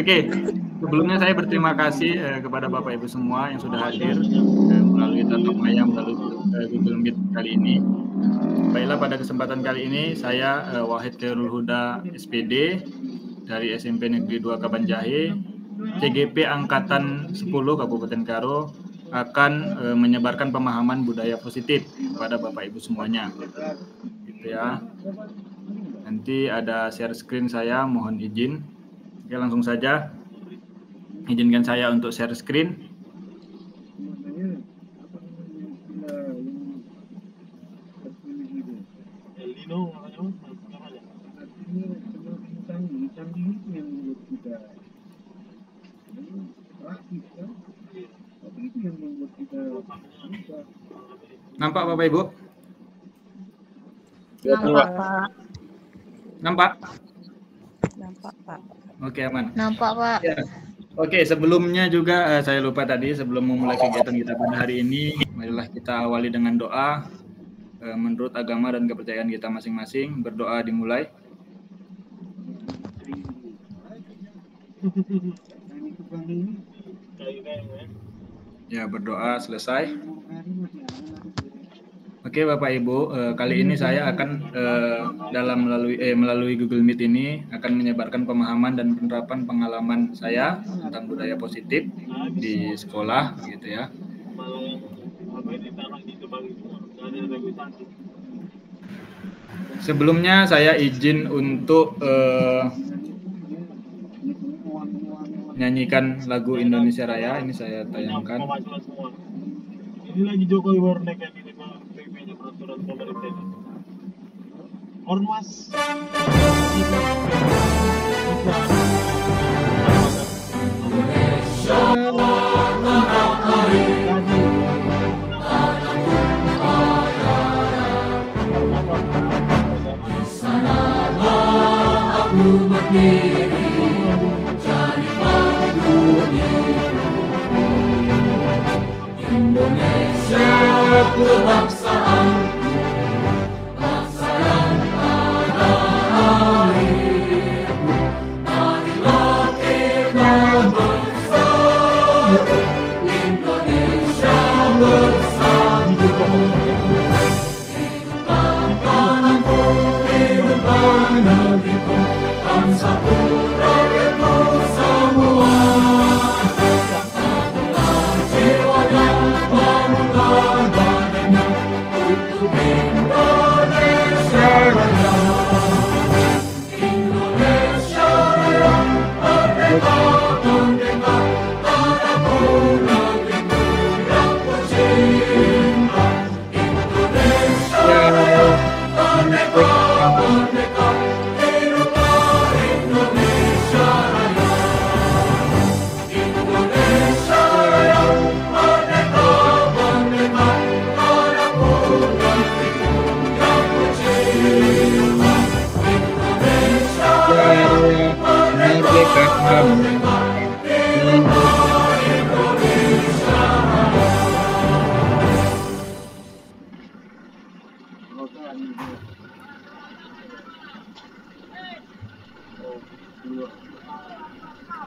Oke, sebelumnya saya berterima kasih kepada Bapak Ibu semua yang sudah hadir melalui tatap maya, melalui Google Meet kali ini. Baiklah, pada kesempatan kali ini saya Wahid Khairul Huda SPD dari SMP Negeri 2 Kabanjahe, CGP Angkatan 10 Kabupaten Karo, akan menyebarkan pemahaman budaya positif kepada Bapak Ibu semuanya. Gitu ya. Nanti ada share screen saya, mohon izin. Oke, langsung saja. Izinkan saya untuk share screen. Nampak Bapak Ibu? Nampak Pak. Nampak? Nampak Pak. Oke, aman. Nampak Pak. Ya. Oke, sebelumnya juga saya lupa tadi sebelum memulai kegiatan kita pada hari ini, marilah kita awali dengan doa. Menurut agama dan kepercayaan kita masing-masing, berdoa dimulai. Ya, berdoa selesai. Oke Bapak Ibu, kali ini saya akan melalui Google Meet ini akan menyebarkan pemahaman dan penerapan pengalaman saya tentang budaya positif di sekolah, gitu ya. Sebelumnya saya izin untuk nyanyikan lagu Indonesia Raya. Ini saya tayangkan. Ini lagi Jokowi Warnek yang ini PP-nya peraturan pemerintah ini. Ormas. Aku berdiri jadi paguni Indonesia kebangsaan, bangsa yang ada airku. Marilah kita bersatu, Indonesia bersatu. Hiduplah tanahku, hiduplah negeriku, bangsaku, rakyatku semua.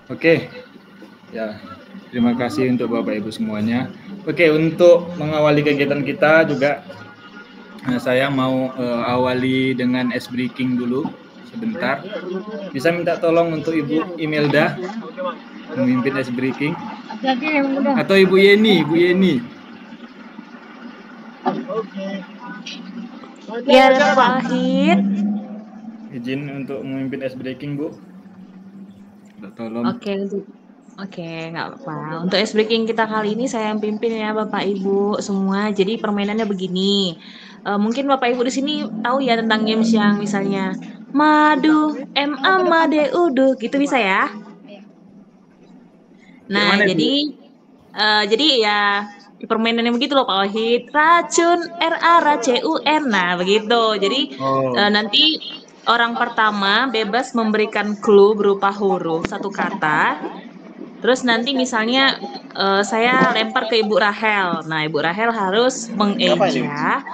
Oke, ya terima kasih untuk Bapak Ibu semuanya. Oke, untuk mengawali kegiatan kita juga saya mau awali dengan ice breaking dulu sebentar. Bisa minta tolong untuk Ibu Imelda memimpin ice breaking, atau Ibu Yeni, Ya, Pak Wahid. Izin untuk memimpin ice breaking, Bu. Tolong. Oke, nggak apa-apa. Untuk ice breaking kita kali ini saya yang pimpin ya Bapak Ibu semua. Jadi permainannya begini. Mungkin Bapak Ibu di sini tahu ya tentang games yang misalnya madu, made udu, gitu bisa ya. Nah, jadi ya permainannya begitu loh Pak Wahid. Racun, RACUN. Nah, begitu. Jadi nanti orang pertama bebas memberikan clue berupa huruf satu kata. Terus nanti misalnya saya lempar ke Ibu Rahel. Nah, Ibu Rahel harus mengeja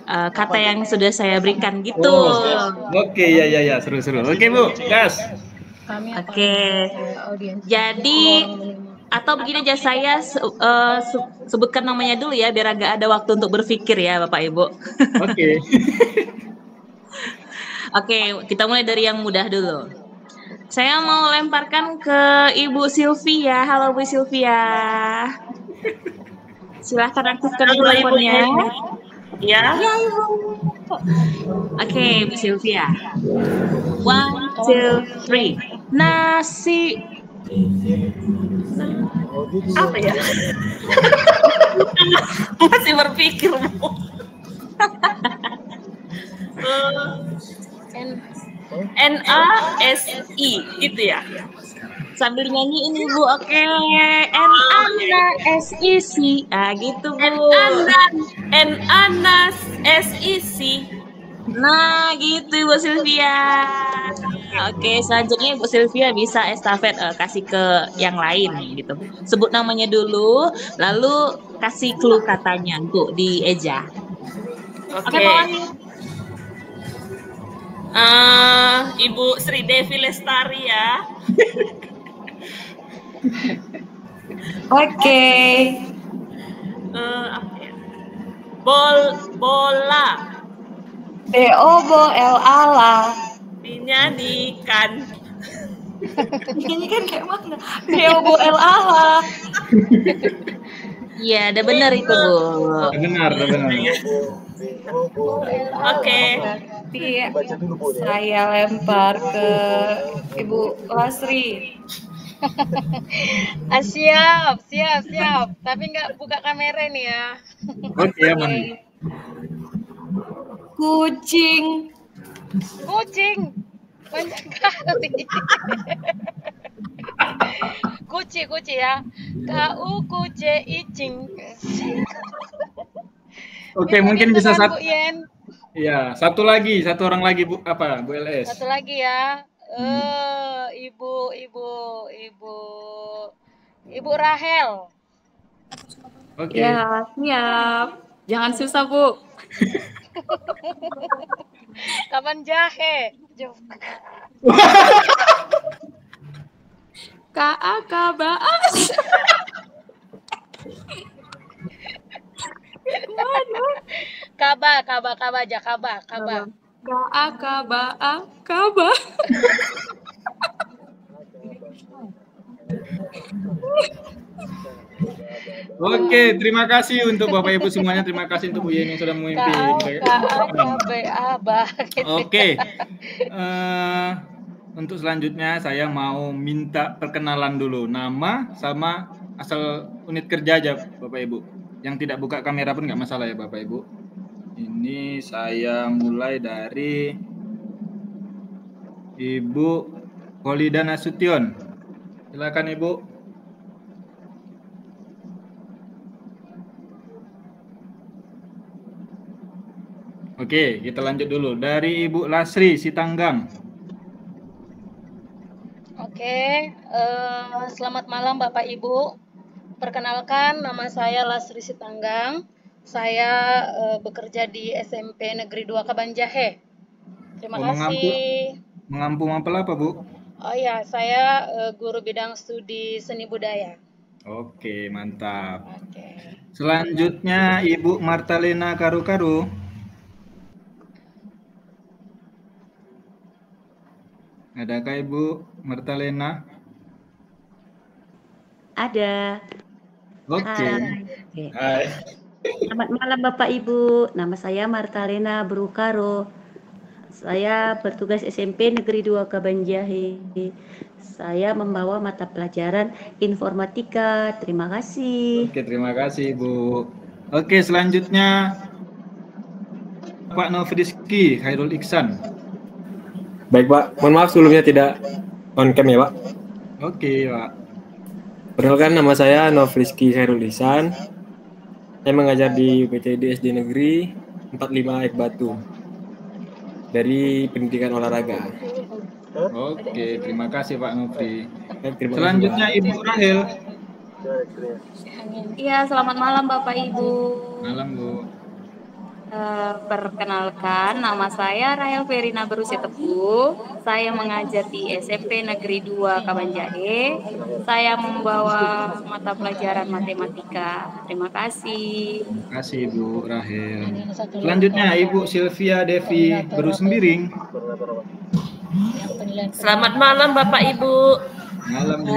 kata yang sudah saya berikan gitu. Oke, ya, seru. Oke, Bu, gas. Kami apa Oke. audiens. Jadi atau begini aja saya sebutkan namanya dulu ya biar agak ada waktu untuk berpikir ya Bapak Ibu. Oke. Oke, kita mulai dari yang mudah dulu. Saya mau lemparkan ke Ibu Sylvia. Halo Bu Sylvia. Silahkan aktifkan mikrofonnya. Ya. Ya, Ibu. Oke, Bu Sylvia. 1, 2, 3. Nasi. Apa ya? Masih berpikir, Bu. NASI gitu ya. Sambil nyanyi ini Bu, oke. NASIC. Ah gitu Bu. NASIC. Nah gitu Ibu Sylvia. Oke, selanjutnya Ibu Sylvia bisa estafet kasih ke yang lain gitu. Sebut namanya dulu, lalu kasih clue katanya untuk dieja. Oke, Pak Wahid. Ibu Sri Devi Lestari ya. Oke. Apa ya? Bola BOLALA. dinyanyikan. Ini kan kayak mana? BOLALA. Iya, udah benar itu Bu. Benar. Oke. Saya lempar ke Ibu Lasri. Siap. Tapi nggak buka kamera nih ya. Oke, aman. Kucing. Banyak kali. Kuci ya. KUCICING. Oke, mungkin bisa Bu satu. Yen. Iya, satu orang lagi Bu LS. Satu lagi ya. Ibu Rahel. Oke. Ya, siap. Jangan susah, Bu. Kapan jahe? KAKBAS. Kaba. Kaba. Oke, terima kasih untuk Bapak Ibu semuanya. Terima kasih untuk Bu Yeni yang sudah memimpin. Oke. Untuk selanjutnya saya mau minta perkenalan dulu. Nama sama asal unit kerja aja Bapak Ibu. Yang tidak buka kamera pun nggak masalah ya Bapak Ibu. Ini saya mulai dari Ibu Polida Nasution. Silakan Ibu. Oke, kita lanjut dulu. Dari Ibu Lasri Sitanggang. Oke, selamat malam Bapak Ibu. Perkenalkan, nama saya Lasri Sitanggang. Saya bekerja di SMP Negeri 2 Kabanjahe. Terima kasih. Mengampu apa Bu? Oh ya, saya guru bidang studi seni budaya. Oke, mantap. Oke. Selanjutnya Ibu Martalena Karu-Karu. Adakah Ibu Martalena? Ada. Oke. Hai. Selamat malam Bapak Ibu. Nama saya Martalena Brukaro. Saya bertugas SMP Negeri 2 Kabanjahe. Saya membawa mata pelajaran informatika. Terima kasih. Oke, terima kasih Bu. Oke, selanjutnya Pak Nofriski Khairul Iksan. Baik Pak, mohon maaf sebelumnya tidak on cam ya Pak. Oke Pak. Perkenalkan nama saya Nofriski Khairul Ihsan. Saya mengajar di UPTD SD Negeri 45 Ek Batu dari pendidikan olahraga. Oke, terima kasih Pak Nofri. Selanjutnya Ibu Rahel. Iya, selamat malam Bapak Ibu. Malam Bu. Perkenalkan, nama saya Rahel Verina Berusia Teguh. Saya mengajar di SMP Negeri 2 Kabanjahe. Saya membawa mata pelajaran matematika. Terima kasih. Terima kasih Ibu Rahel. Selanjutnya Ibu Sylvia Devi Berusembiring. Selamat malam Bapak Ibu. Malam Bu.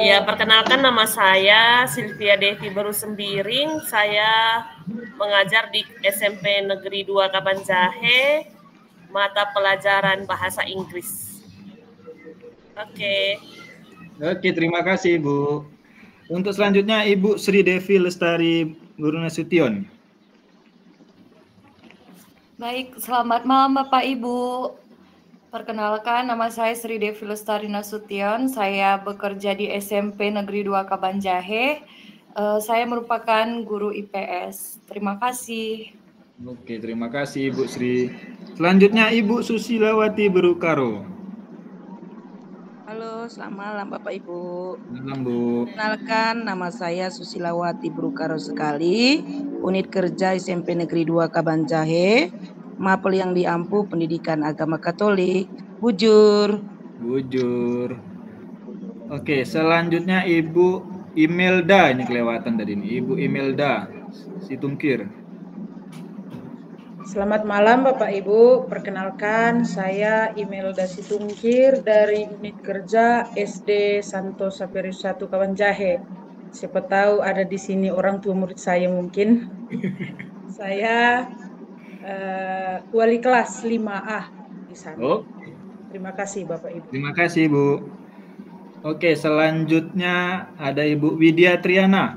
Ya, perkenalkan nama saya Sylvia Devi Berusembiring. Saya mengajar di SMP Negeri 2 Kabanjahe, mata pelajaran bahasa Inggris. Oke. Oke, terima kasih Bu. Untuk selanjutnya Ibu Sri Devi Lestari Guru Nasution. Baik, selamat malam Bapak Ibu. Perkenalkan, nama saya Sri Devi Lestari Nasution. Saya bekerja di SMP Negeri 2 Kabanjahe. Saya merupakan guru IPS. Terima kasih. Oke, terima kasih Ibu Sri. Selanjutnya Ibu Susilawati Berukaro. Halo, selamat malam Bapak Ibu. Malam Bu. Kenalkan, nama saya Susilawati Berukaro sekali, unit kerja SMP Negeri 2 Kabanjahe, mapel yang diampu pendidikan agama Katolik. Bujur. Bujur. Oke, selanjutnya Ibu Imelda, ini kelewatan tadi ini. Ibu Imelda Situngkir. Selamat malam Bapak Ibu, perkenalkan saya Imelda Situngkir dari unit kerja SD Santo Saperius 1 Kabanjahe. Siapa tahu ada di sini orang tua murid saya mungkin. Saya wali kelas 5A di sana. Oh. Terima kasih Bapak Ibu. Terima kasih Bu. Oke, selanjutnya ada Ibu Widya Triana.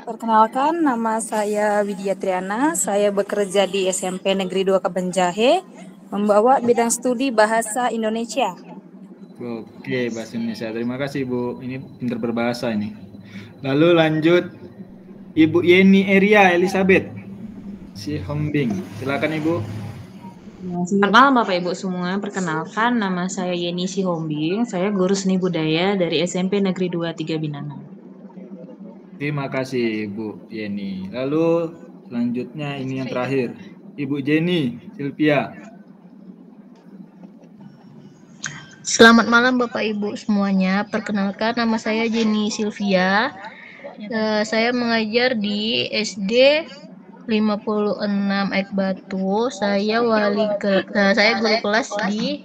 Perkenalkan, nama saya Widya Triana. Saya bekerja di SMP Negeri 2 Kabanjahe, membawa bidang studi Bahasa Indonesia. Oke, Bahasa Indonesia. Terima kasih Bu. Ini pintar berbahasa ini. Lalu lanjut Ibu Yeni Eria Elizabeth Sihombing. Silakan Ibu. Selamat malam Bapak Ibu semua. Perkenalkan, nama saya Yeni Sihombing. Saya guru seni budaya dari SMP Negeri 23 Binangan. Terima kasih Bu Yeni. Lalu selanjutnya ini yang terakhir, Ibu Jenny Sylvia. Selamat malam Bapak Ibu semuanya. Perkenalkan, nama saya Jenny Sylvia. Saya mengajar di SD 56 Ek Batu. Saya saya guru kelas di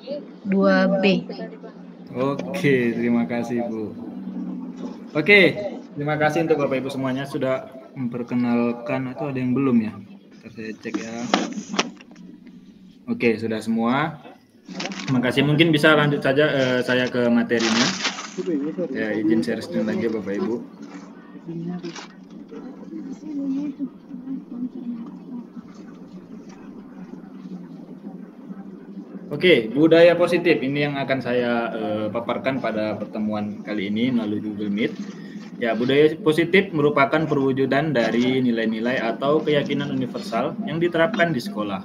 2B. Oke, terima kasih Bu. Oke, terima kasih untuk Bapak Ibu semuanya sudah memperkenalkan, atau ada yang belum ya? Ntar saya cek ya. Oke, sudah semua. Terima kasih. Mungkin bisa lanjut saja saya ke materinya. Ya, izin share screen lagi Bapak Ibu. Oke, budaya positif ini yang akan saya paparkan pada pertemuan kali ini melalui Google Meet. Ya, budaya positif merupakan perwujudan dari nilai-nilai atau keyakinan universal yang diterapkan di sekolah.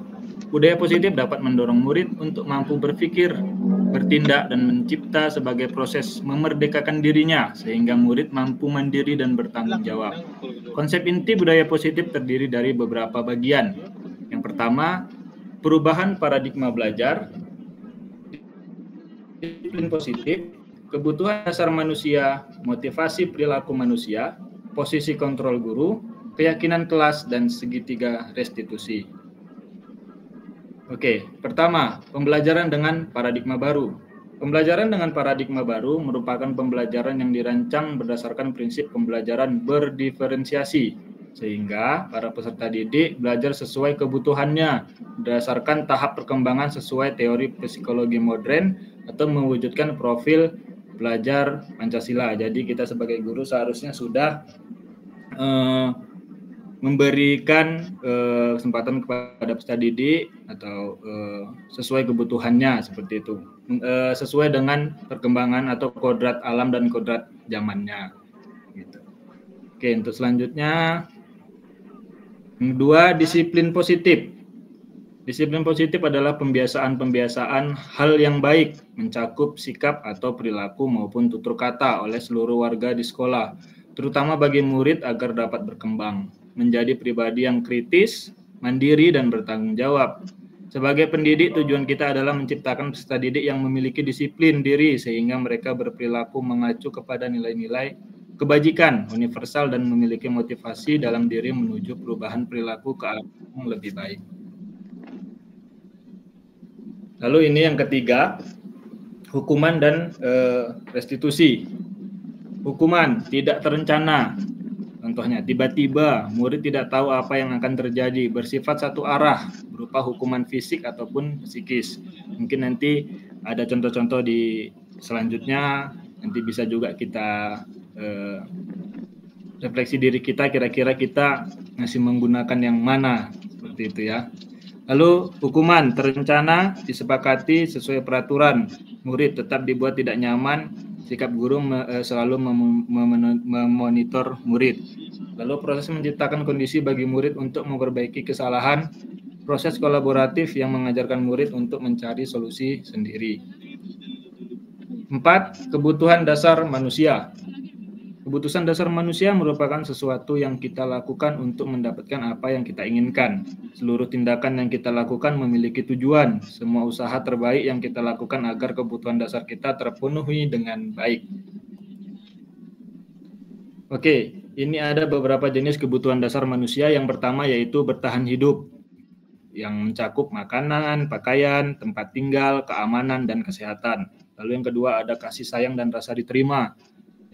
Budaya positif dapat mendorong murid untuk mampu berpikir, bertindak, dan mencipta sebagai proses memerdekakan dirinya sehingga murid mampu mandiri dan bertanggung jawab. Konsep inti budaya positif terdiri dari beberapa bagian. Yang pertama, perubahan paradigma belajar, disiplin positif, kebutuhan dasar manusia, motivasi perilaku manusia, posisi kontrol guru, keyakinan kelas, dan segitiga restitusi. Oke, pertama, pembelajaran dengan paradigma baru. Pembelajaran dengan paradigma baru merupakan pembelajaran yang dirancang berdasarkan prinsip pembelajaran berdiferensiasi, sehingga para peserta didik belajar sesuai kebutuhannya, berdasarkan tahap perkembangan sesuai teori psikologi modern, atau mewujudkan profil belajar Pancasila. Jadi kita sebagai guru seharusnya sudah memberikan kesempatan kepada peserta didik atau sesuai kebutuhannya seperti itu, sesuai dengan perkembangan atau kodrat alam dan kodrat zamannya. Gitu. Oke, untuk selanjutnya, yang kedua, disiplin positif. Disiplin positif adalah pembiasaan-pembiasaan hal yang baik mencakup sikap atau perilaku maupun tutur kata oleh seluruh warga di sekolah. terutama bagi murid agar dapat berkembang, menjadi pribadi yang kritis, mandiri, dan bertanggung jawab. Sebagai pendidik, tujuan kita adalah menciptakan peserta didik yang memiliki disiplin diri sehingga mereka berperilaku mengacu kepada nilai-nilai kebajikan universal dan memiliki motivasi dalam diri menuju perubahan perilaku ke arah yang lebih baik. Lalu ini yang ketiga, hukuman dan restitusi. Hukuman tidak terencana. Contohnya, tiba-tiba murid tidak tahu apa yang akan terjadi, bersifat satu arah, berupa hukuman fisik ataupun psikis. Mungkin nanti ada contoh-contoh di selanjutnya, nanti bisa juga kita refleksi diri kita, kira-kira kita masih menggunakan yang mana, seperti itu ya. Lalu hukuman terencana, disepakati sesuai peraturan, murid tetap dibuat tidak nyaman, sikap guru selalu memonitor murid. Lalu proses menciptakan kondisi bagi murid untuk memperbaiki kesalahan, proses kolaboratif yang mengajarkan murid untuk mencari solusi sendiri. 4. Kebutuhan dasar manusia. Kebutuhan dasar manusia merupakan sesuatu yang kita lakukan untuk mendapatkan apa yang kita inginkan. Seluruh tindakan yang kita lakukan memiliki tujuan. Semua usaha terbaik yang kita lakukan agar kebutuhan dasar kita terpenuhi dengan baik. Oke, ini ada beberapa jenis kebutuhan dasar manusia. Yang pertama yaitu bertahan hidup, yang mencakup makanan, pakaian, tempat tinggal, keamanan, dan kesehatan. Lalu yang kedua ada kasih sayang dan rasa diterima.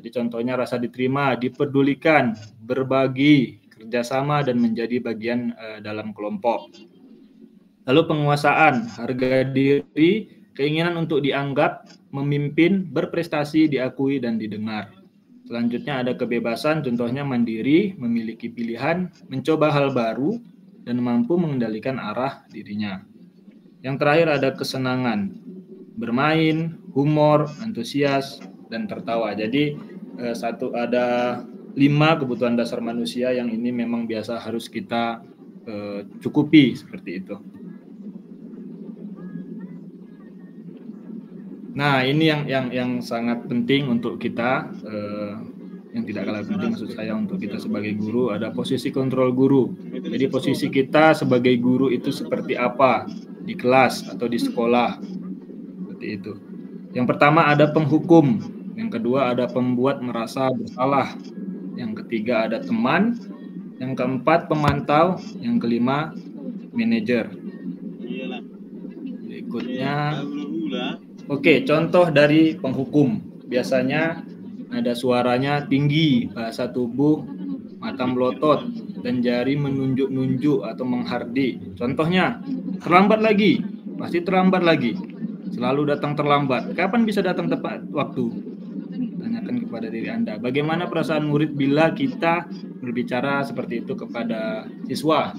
Jadi contohnya rasa diterima, dipedulikan, berbagi, kerjasama, dan menjadi bagian dalam kelompok. Lalu penguasaan, harga diri, keinginan untuk dianggap, memimpin, berprestasi, diakui, dan didengar. Selanjutnya ada kebebasan, contohnya mandiri, memiliki pilihan, mencoba hal baru, dan mampu mengendalikan arah dirinya. Yang terakhir ada kesenangan, bermain, humor, antusias, dan tertawa. Jadi ada 5 kebutuhan dasar manusia yang ini memang biasa harus kita cukupi seperti itu. Nah, ini yang sangat penting untuk kita, yang tidak kalah penting maksud saya untuk kita sebagai guru, ada posisi kontrol guru. Jadi posisi kita sebagai guru itu seperti apa di kelas atau di sekolah, seperti itu. Yang pertama ada penghukum, yang kedua ada pembuat merasa bersalah, yang ketiga ada teman, yang keempat pemantau, yang kelima manajer. Berikutnya, oke, contoh dari penghukum. Biasanya ada suaranya tinggi, bahasa tubuh, mata melotot, dan jari menunjuk-nunjuk atau menghardik. Contohnya, terlambat lagi, pasti terlambat lagi, selalu datang terlambat. Kapan bisa datang tepat waktu? Tanyakan kepada diri Anda. Bagaimana perasaan murid bila kita berbicara seperti itu kepada siswa?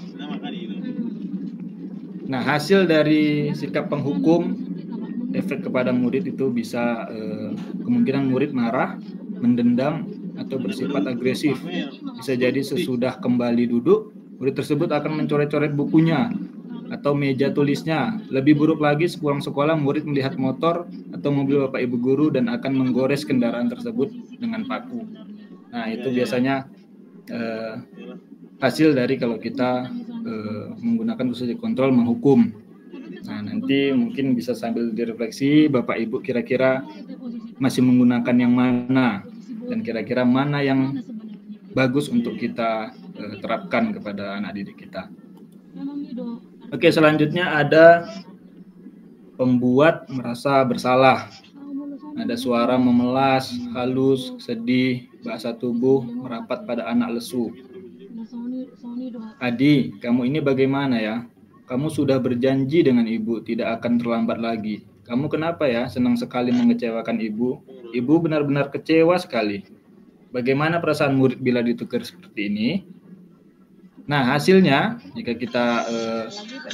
Nah, hasil dari sikap penghukum, efek kepada murid itu bisa kemungkinan murid marah, mendendam, atau bersifat agresif. Bisa jadi sesudah kembali duduk, murid tersebut akan mencoret-coret bukunya atau meja tulisnya. Lebih buruk lagi, sepulang sekolah murid melihat motor atau mobil bapak ibu guru dan akan menggores kendaraan tersebut dengan paku. Nah, itu biasanya hasil dari kalau kita menggunakan posisi kontrol menghukum. Nah, nanti mungkin bisa sambil direfleksi Bapak Ibu kira-kira masih menggunakan yang mana dan kira-kira mana yang bagus untuk kita terapkan kepada anak didik kita. Oke, selanjutnya ada pembuat merasa bersalah. Ada suara memelas, halus, sedih, bahasa tubuh merapat pada anak lesu. Adi, kamu ini bagaimana ya? Kamu sudah berjanji dengan ibu tidak akan terlambat lagi. Kamu kenapa ya senang sekali mengecewakan ibu? Ibu benar-benar kecewa sekali. Bagaimana perasaan murid bila ditukar seperti ini? Nah, hasilnya jika kita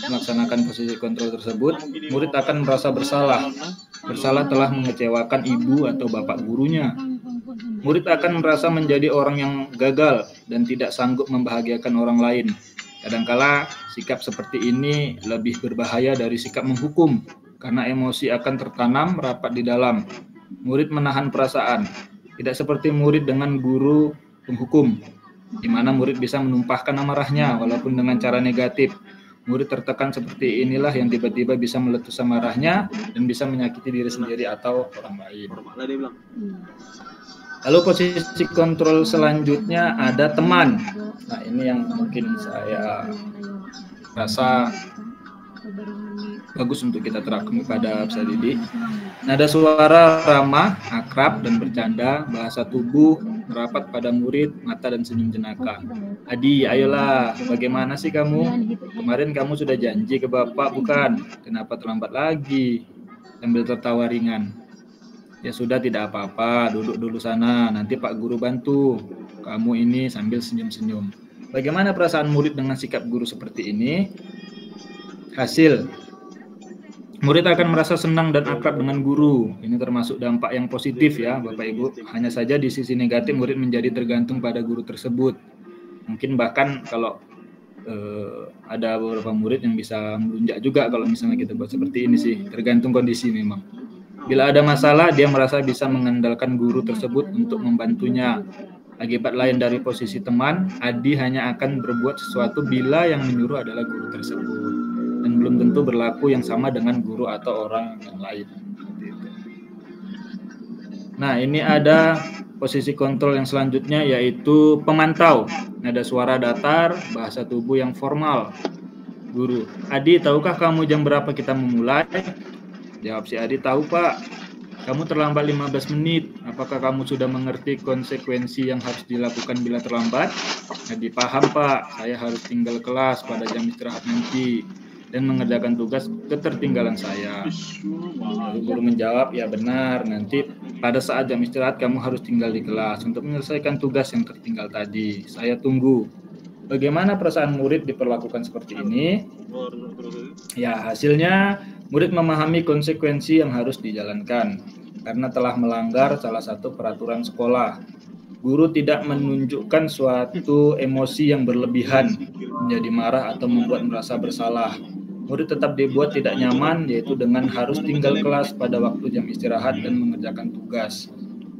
melaksanakan posisi kontrol tersebut, murid akan merasa bersalah. Bersalah telah mengecewakan ibu atau bapak gurunya. Murid akan merasa menjadi orang yang gagal dan tidak sanggup membahagiakan orang lain. Kadangkala sikap seperti ini lebih berbahaya dari sikap menghukum karena emosi akan tertanam rapat di dalam. Murid menahan perasaan. Tidak seperti murid dengan guru penghukum, di mana murid bisa menumpahkan amarahnya walaupun dengan cara negatif. Murid tertekan seperti inilah yang tiba-tiba bisa meletus amarahnya dan bisa menyakiti diri sendiri atau orang lain. Lalu posisi kontrol selanjutnya ada teman. Nah, ini yang mungkin saya rasa bagus untuk kita terapkan pada peserta didik. Nada suara ramah, akrab, dan bercanda, bahasa tubuh merapat pada murid, mata dan senyum jenaka. Adi, ayolah, bagaimana sih kamu? Kemarin kamu sudah janji ke Bapak, bukan? Kenapa terlambat lagi? Sambil tertawa ringan. Ya sudah, tidak apa-apa, duduk dulu sana, nanti Pak Guru bantu. Kamu ini sambil senyum-senyum. Bagaimana perasaan murid dengan sikap guru seperti ini? Hasil, murid akan merasa senang dan akrab dengan guru. Ini termasuk dampak yang positif ya Bapak Ibu. Hanya saja di sisi negatif murid menjadi tergantung pada guru tersebut. Mungkin bahkan kalau ada beberapa murid yang bisa melunjak juga kalau misalnya kita buat seperti ini sih. Tergantung kondisi memang. Bila ada masalah, dia merasa bisa mengandalkan guru tersebut untuk membantunya. Akibat lain dari posisi teman, Adi hanya akan berbuat sesuatu bila yang menyuruh adalah guru tersebut. Dan belum tentu berlaku yang sama dengan guru atau orang yang lain. Nah, ini ada posisi kontrol yang selanjutnya yaitu pemantau. Nada suara datar, bahasa tubuh yang formal. Guru, Adi, tahukah kamu jam berapa kita memulai? Jawab si Adi, tahu Pak. Kamu terlambat 15 menit. Apakah kamu sudah mengerti konsekuensi yang harus dilakukan bila terlambat? Adi, paham Pak. Saya harus tinggal kelas pada jam istirahat nanti dan mengerjakan tugas ketertinggalan saya. Lalu guru menjawab, ya benar, nanti pada saat jam istirahat kamu harus tinggal di kelas untuk menyelesaikan tugas yang tertinggal tadi. Saya tunggu. Bagaimana perasaan murid diperlakukan seperti ini? Ya, hasilnya murid memahami konsekuensi yang harus dijalankan karena telah melanggar salah satu peraturan sekolah. Guru tidak menunjukkan suatu emosi yang berlebihan, menjadi marah atau membuat merasa bersalah. Murid tetap dibuat tidak nyaman, yaitu dengan harus tinggal kelas pada waktu jam istirahat dan mengerjakan tugas.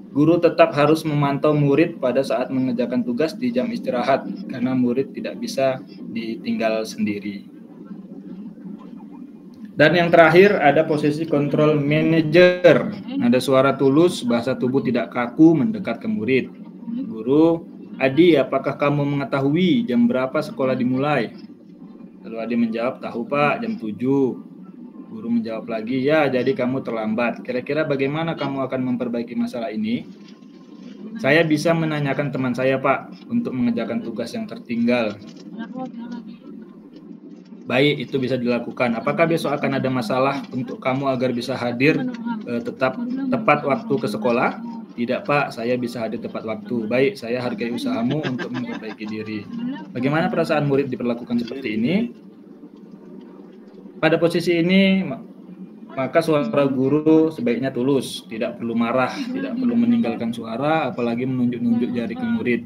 Guru tetap harus memantau murid pada saat mengerjakan tugas di jam istirahat, karena murid tidak bisa ditinggal sendiri. Dan yang terakhir ada posisi kontrol manajer. Ada suara tulus, bahasa tubuh tidak kaku mendekat ke murid. Guru, Adi, apakah kamu mengetahui jam berapa sekolah dimulai? Lalu Adi menjawab, tahu Pak, jam 7. Guru menjawab lagi, ya jadi kamu terlambat. Kira-kira bagaimana kamu akan memperbaiki masalah ini? Saya bisa menanyakan teman saya Pak, untuk mengerjakan tugas yang tertinggal. Baik, itu bisa dilakukan. Apakah besok akan ada masalah untuk kamu agar bisa hadir tepat waktu ke sekolah? Tidak Pak, saya bisa hadir tepat waktu. Baik, saya hargai usahamu untuk memperbaiki diri. Bagaimana perasaan murid diperlakukan seperti ini? Pada posisi ini, maka suara guru sebaiknya tulus, tidak perlu marah, tidak perlu meninggalkan suara, apalagi menunjuk-nunjuk jari ke murid,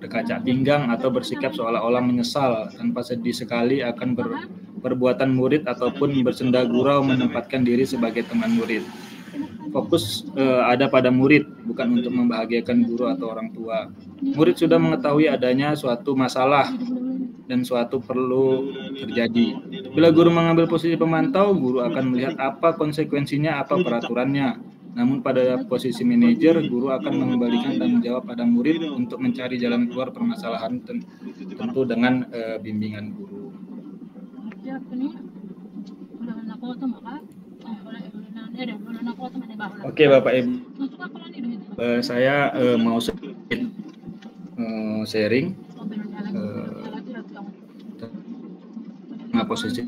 berkaca pinggang atau bersikap seolah-olah menyesal tanpa sedih sekali akan perbuatan murid ataupun bersenda gurau menempatkan diri sebagai teman murid. Fokus ada pada murid, bukan untuk membahagiakan guru atau orang tua. Murid sudah mengetahui adanya suatu masalah dan suatu perlu terjadi. Bila guru mengambil posisi pemantau, guru akan melihat apa konsekuensinya, apa peraturannya. Namun pada posisi manajer, guru akan mengembalikan tanggung jawab pada murid untuk mencari jalan keluar permasalahan tentu dengan bimbingan guru. Oke Bapak Ibu, saya mau sedikit sharing posisi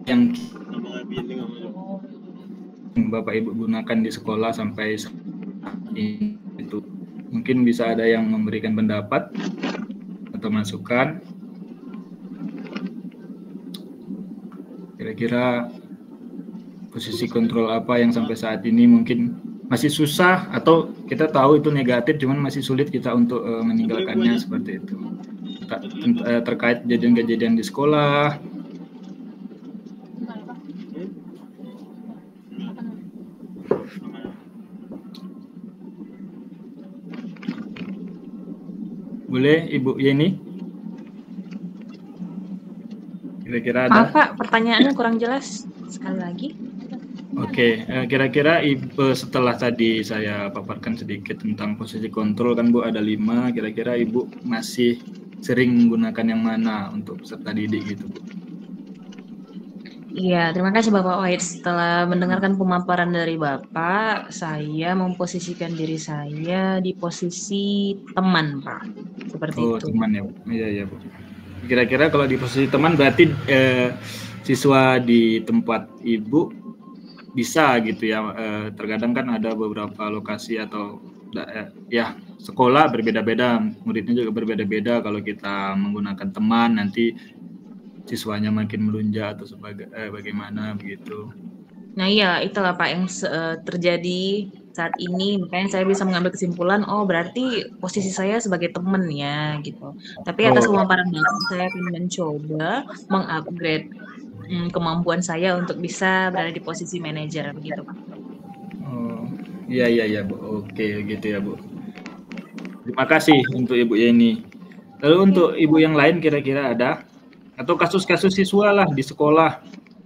yang Bapak Ibu gunakan di sekolah sampai saat ini itu. Mungkin bisa ada yang memberikan pendapat atau masukan. Kira-kira posisi kontrol apa yang sampai saat ini mungkin masih susah atau kita tahu itu negatif, cuman masih sulit kita untuk meninggalkannya seperti itu. Terkait kejadian-kejadian di sekolah. Boleh Ibu Yeni? Kira-kira ada? Maaf Pak, pertanyaannya kurang jelas. Sekali lagi. Oke, kira-kira Ibu setelah tadi saya paparkan sedikit tentang posisi kontrol kan Bu ada 5, kira-kira Ibu masih sering menggunakan yang mana untuk peserta didik gitu Bu? Iya, terima kasih Bapak Wahid. Setelah mendengarkan pemaparan dari Bapak, saya memposisikan diri saya di posisi teman, Pak. Seperti itu. Teman ya Bu? Iya Bu. Kira-kira kalau di posisi teman berarti siswa di tempat Ibu bisa gitu ya, terkadang kan ada beberapa lokasi atau ya sekolah berbeda-beda, muridnya juga berbeda-beda. Kalau kita menggunakan teman nanti siswanya makin melunjak atau bagaimana begitu. Nah iya, itulah Pak yang terjadi saat ini. Makanya saya bisa mengambil kesimpulan, oh berarti posisi saya sebagai teman ya gitu. Tapi atas pemaparan Bapak, saya akan mencoba mengupgrade kemampuan saya untuk bisa berada di posisi manajer begitu Pak. Oh iya Bu, oke gitu ya Bu. Terima kasih untuk Ibu Yeni. Lalu untuk Ibu yang lain kira-kira ada atau kasus-kasus siswa lah di sekolah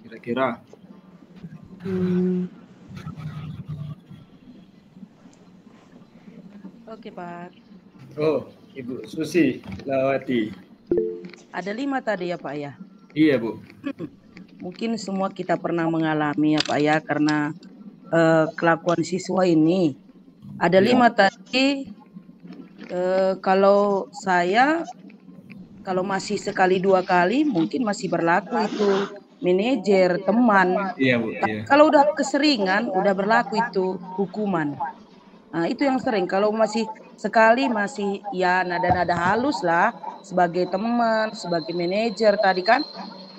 kira-kira? Oke Pak. Oh Ibu Susi Lawati. Ada 5 tadi ya Pak ya? Iya Bu. Mungkin semua kita pernah mengalami ya Pak ya, karena kelakuan siswa ini. Ada 5 tadi, kalau saya, kalau masih sekali 2 kali mungkin masih berlaku itu manajer, teman. Iya Bu. Iya. Kalau udah keseringan, udah berlaku itu hukuman. Nah itu yang sering, kalau masih sekali masih ya nada-nada halus lah, sebagai teman, sebagai manajer tadi kan.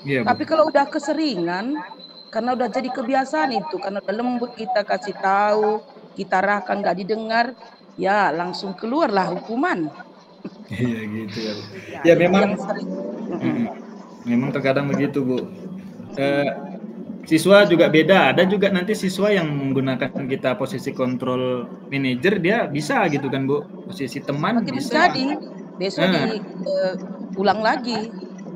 Iya, tapi kalau udah keseringan, karena udah jadi kebiasaan itu, karena udah lembut kita kasih tahu, kita arahkan nggak didengar, ya langsung keluarlah hukuman. Iya gitu ya Bu. Ya memang memang terkadang begitu Bu. Siswa juga beda, ada juga nanti siswa yang menggunakan kita posisi kontrol manajer, dia bisa gitu kan Bu, posisi teman bisa. Jadi besok diulang lagi.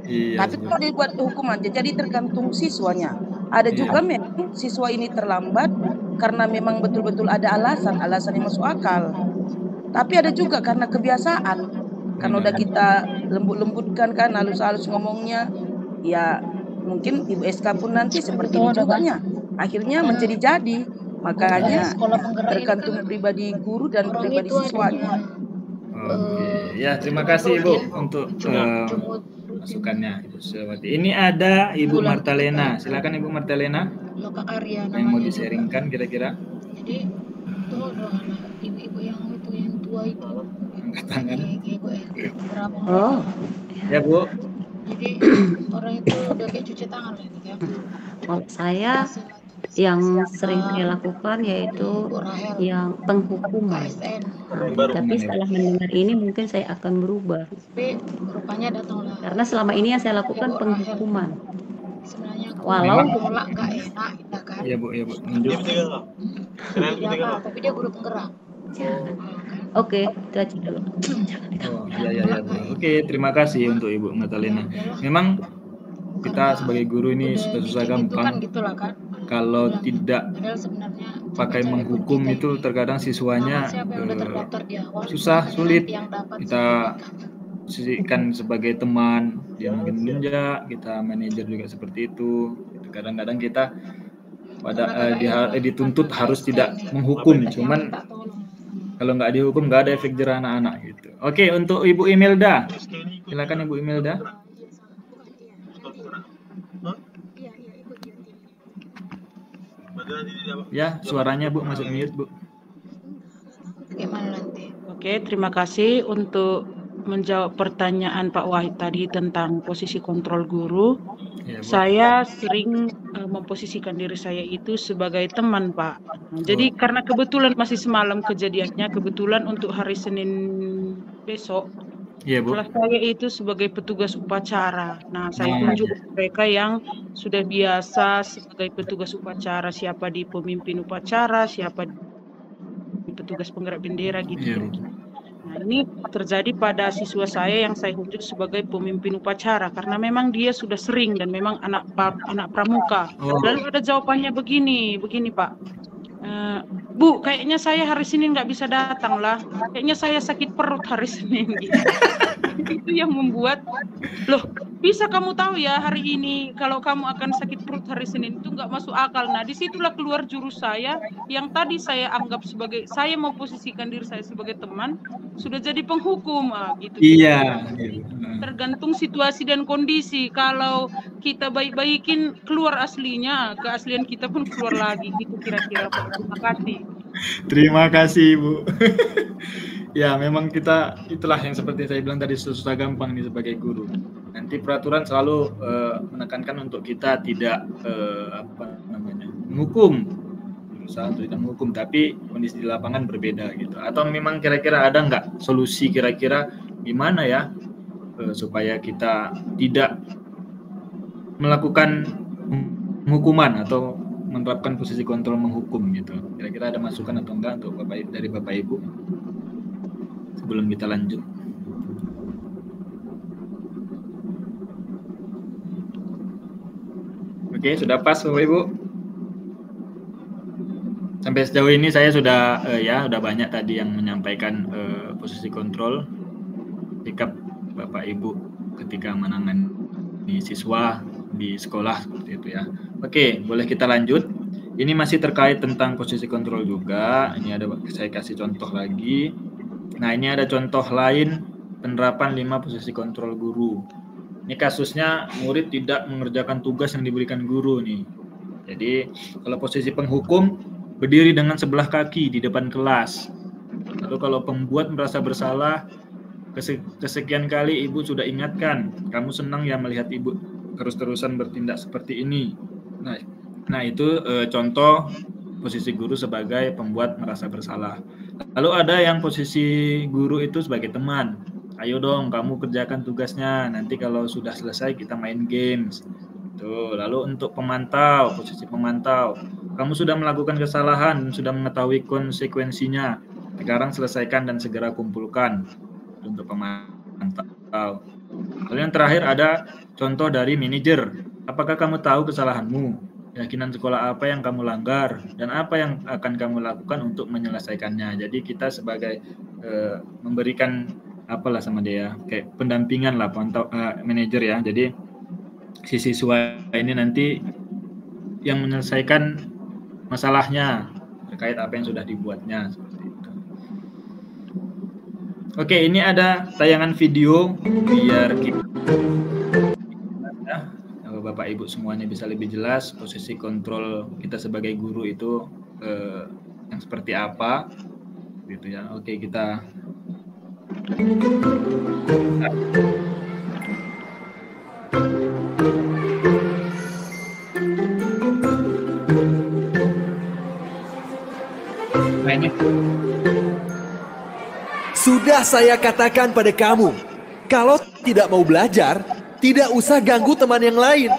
Iya, tapi kalau dibuat hukuman jadi tergantung siswanya. Ada juga memang siswa ini terlambat karena memang betul-betul ada alasan yang masuk akal. Tapi ada juga karena kebiasaan, karena udah kita lembut-lembutkan kan, halus-halus ngomongnya, ya mungkin Ibu SK pun nanti seperti itu juga. Akhirnya menjadi-jadi. Makanya tergantung pribadi guru dan pribadi siswanya. Oke, ya terima kasih Ibu untuk masukannya Ibu Susiawati. Ini ada Ibu Martalena. Silakan Ibu Martalena. Yang mau di-sharingkan kira-kira. Jadi itu ibu-ibu yang tua itu. Angkat tangan. Oh. Ya Bu. Jadi orang itu udah kayak cuci tangan lah ya. Kalau saya yang sering saya lakukan yaitu yang penghukuman. Tapi setelah mendengar ini mungkin saya akan berubah. Rupanya datanglah. Karena selama ini yang saya lakukan penghukuman. Walau menolak nggak enak, ya kan? Iya Bu, ya Bu. Lanjut. Tapi dia guru penggerak. Oke, itu aja dulu. Oh, iya Bu. Oke, terima kasih untuk Ibu Martalena. Memang kita sebagai guru ini susah gampang. Kalau tidak pakai menghukum itu terkadang siswanya susah, sulit. Kita sisihkan sebagai teman, dia mungkin melunjak, kita manajer juga seperti itu. Kadang-kadang kita dituntut harus tidak menghukum, cuman kalau nggak dihukum nggak ada efek jerah anak-anak gitu. Oke, untuk Ibu Imelda, silakan Ibu Imelda. Ya, suaranya Bu masuk mute Bu. Oke, terima kasih untuk menjawab pertanyaan Pak Wahid tadi tentang posisi kontrol guru. Ya, saya sering memposisikan diri saya itu sebagai teman, Pak. Jadi karena kebetulan masih semalam kejadiannya, kebetulan untuk hari Senin besok, kelas saya itu sebagai petugas upacara. Nah, saya tunjuk mereka yang sudah biasa sebagai petugas upacara, siapa di pemimpin upacara, siapa di petugas penggerak bendera gitu. Nah, ini terjadi pada siswa saya yang saya ujuk sebagai pemimpin upacara karena memang dia sudah sering dan memang anak pramuka. Lalu ada jawabannya begini Pak. Bu, kayaknya saya hari Senin nggak bisa datang lah. Kayaknya saya sakit perut hari Senin. Gitu. Itu yang membuat, loh bisa kamu tahu ya hari ini kalau kamu akan sakit perut hari Senin itu nggak masuk akal. Nah disitulah keluar jurus saya yang tadi saya anggap sebagai, saya memposisikan diri saya sebagai teman, sudah jadi penghukum. Gitu. Iya. Tergantung situasi dan kondisi. Kalau kita baik-baikin keluar aslinya, keaslian kita pun keluar lagi. Gitu kira-kira. Terima kasih. Terima kasih Ibu. Ya memang kita itulah yang seperti saya bilang tadi, susah gampang nih sebagai guru. Nanti peraturan selalu menekankan untuk kita tidak menghukum, berusaha untuk tidak menghukum, tapi kondisi di lapangan berbeda gitu. Atau memang kira-kira ada nggak solusi kira-kira gimana ya supaya kita tidak melakukan hukuman atau menerapkan posisi kontrol menghukum gitu. Kira-kira ada masukan atau enggak untuk dari Bapak Ibu sebelum kita lanjut? Oke, sudah pas Bapak Ibu? Sampai sejauh ini saya sudah udah banyak tadi yang menyampaikan posisi kontrol sikap Bapak Ibu ketika menangani siswa di sekolah seperti itu ya. Oke, boleh kita lanjut. Ini masih terkait tentang posisi kontrol juga. Ini ada, saya kasih contoh lagi. Nah, ini ada contoh lain penerapan 5 posisi kontrol guru. Ini kasusnya murid tidak mengerjakan tugas yang diberikan guru nih. Jadi, kalau posisi penghukum berdiri dengan sebelah kaki di depan kelas. Lalu kalau pembuat merasa bersalah, kesekian kali ibu sudah ingatkan, kamu senang ya melihat ibu terus-terusan bertindak seperti ini. Nah itu contoh posisi guru sebagai pembuat merasa bersalah. Lalu ada yang posisi guru itu sebagai teman. Ayo dong kamu kerjakan tugasnya, nanti kalau sudah selesai kita main games. Tuh, lalu untuk pemantau, posisi pemantau. Kamu sudah melakukan kesalahan dan sudah mengetahui konsekuensinya. Sekarang selesaikan dan segera kumpulkan. Untuk pemantau. Lalu yang terakhir ada contoh dari manajer. Apakah kamu tahu kesalahanmu? Keyakinan sekolah apa yang kamu langgar? Dan apa yang akan kamu lakukan untuk menyelesaikannya? Jadi kita sebagai memberikan apalah sama dia, kayak pendampingan lah, manajer ya. Jadi si siswa ini nanti yang menyelesaikan masalahnya terkait apa yang sudah dibuatnya. Oke, ini ada tayangan video biar kita Bapak Ibu semuanya bisa lebih jelas posisi kontrol kita sebagai guru itu yang seperti apa gitu ya. Oke, kita Sudah saya katakan pada kamu, kalau tidak mau belajar, tidak usah ganggu teman yang lain.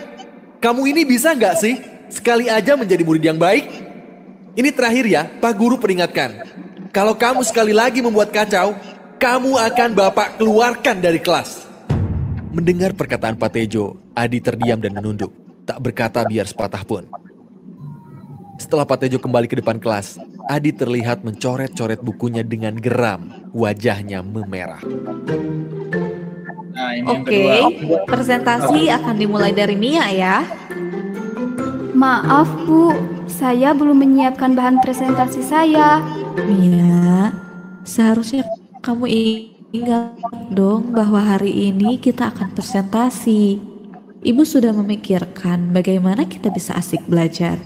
Kamu ini bisa nggak sih sekali aja menjadi murid yang baik? Ini terakhir ya, Pak Guru peringatkan. Kalau kamu sekali lagi membuat kacau, kamu akan Bapak keluarkan dari kelas. Mendengar perkataan Pak Tejo, Adi terdiam dan menunduk, tak berkata biar sepatah pun. Setelah Pak Tejo kembali ke depan kelas, Adi terlihat mencoret-coret bukunya dengan geram, wajahnya memerah. Nah, Oke, presentasi akan dimulai dari Mia ya. Maaf Bu, saya belum menyiapkan bahan presentasi saya. Mia, seharusnya kamu ingat dong bahwa hari ini kita akan presentasi. Ibu sudah memikirkan bagaimana kita bisa asik belajar.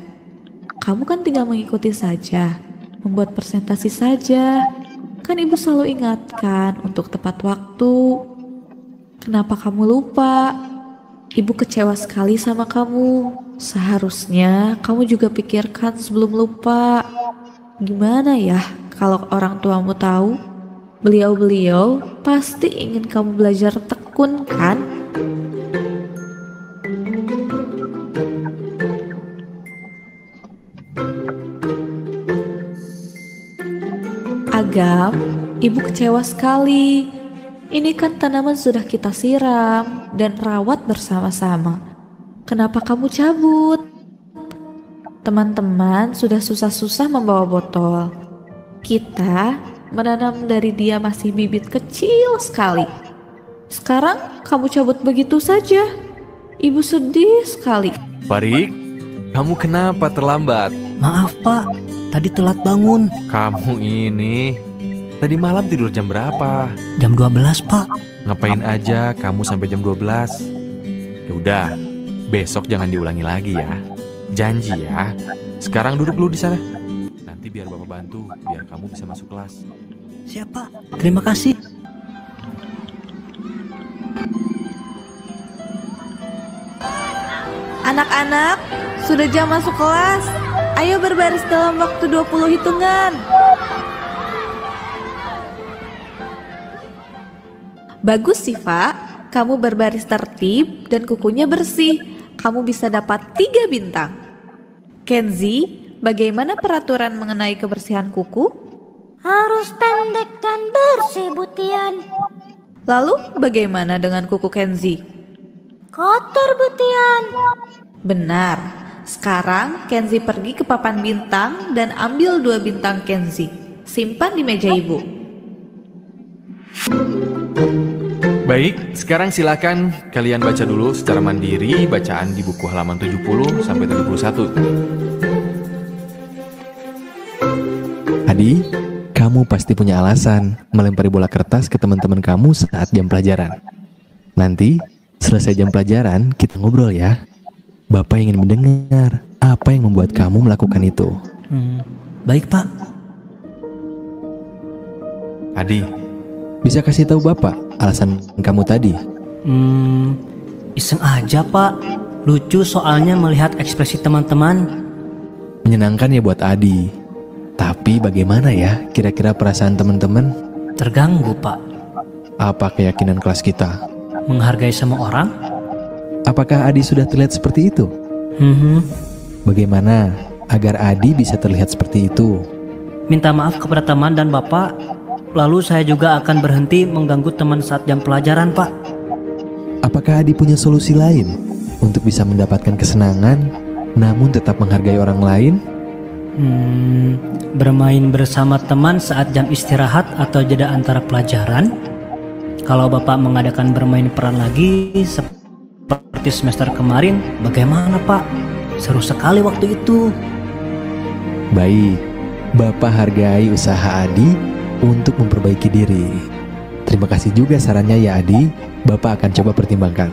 Kamu kan tinggal mengikuti saja, membuat presentasi saja. Kan ibu selalu ingatkan untuk tepat waktu. Kenapa kamu lupa? Ibu kecewa sekali sama kamu. Seharusnya kamu juga pikirkan sebelum lupa. Gimana ya kalau orang tuamu tahu? Beliau-beliau pasti ingin kamu belajar tekun kan? Agam, Ibu kecewa sekali. Ini kan tanaman sudah kita siram dan rawat bersama-sama. Kenapa kamu cabut? Teman-teman sudah susah-susah membawa botol. Kita menanam dari dia masih bibit kecil sekali. Sekarang kamu cabut begitu saja. Ibu sedih sekali. Farik, kamu kenapa terlambat? Maaf Pak, tadi telat bangun. Kamu ini tadi malam tidur jam berapa? Jam 12 Pak. Ngapain aja kamu sampai jam 12? Ya udah, besok jangan diulangi lagi ya. Janji ya. Sekarang duduk dulu di sana. Nanti biar Bapak bantu, biar kamu bisa masuk kelas. Siap Pak, terima kasih. Anak-anak, sudah jam masuk kelas. Ayo berbaris dalam waktu 20 hitungan. Bagus Siva, kamu berbaris tertib dan kukunya bersih. Kamu bisa dapat 3 bintang. Kenzi, bagaimana peraturan mengenai kebersihan kuku? Harus pendek dan bersih, Butian. Lalu bagaimana dengan kuku Kenzi? Kotor, Butian. Benar. Sekarang Kenzi pergi ke papan bintang dan ambil 2 bintang Kenzi. Simpan di meja ibu. Baik, sekarang silakan kalian baca dulu secara mandiri bacaan di buku halaman 70 sampai 71. Adi, kamu pasti punya alasan melempari bola kertas ke teman-teman kamu saat jam pelajaran. Nanti, selesai jam pelajaran, kita ngobrol ya. Bapak ingin mendengar apa yang membuat kamu melakukan itu. Baik, Pak. Adi, bisa kasih tahu Bapak alasan kamu tadi? Iseng aja, Pak. Lucu soalnya melihat ekspresi teman-teman. Menyenangkan ya buat Adi. Tapi bagaimana ya kira-kira perasaan teman-teman? Terganggu, Pak. Apa keyakinan kelas kita? Menghargai semua orang? Apakah Adi sudah terlihat seperti itu? Bagaimana agar Adi bisa terlihat seperti itu? Minta maaf kepada teman dan Bapak. Lalu saya juga akan berhenti mengganggu teman saat jam pelajaran, Pak. Apakah Adi punya solusi lain untuk bisa mendapatkan kesenangan namun tetap menghargai orang lain? Bermain bersama teman saat jam istirahat atau jeda antara pelajaran. Kalau Bapak mengadakan bermain peran lagi seperti semester kemarin, bagaimana Pak? Seru sekali waktu itu. Baik, Bapak hargai usaha Adi untuk memperbaiki diri. Terima kasih juga sarannya ya Adi. Bapak akan coba pertimbangkan.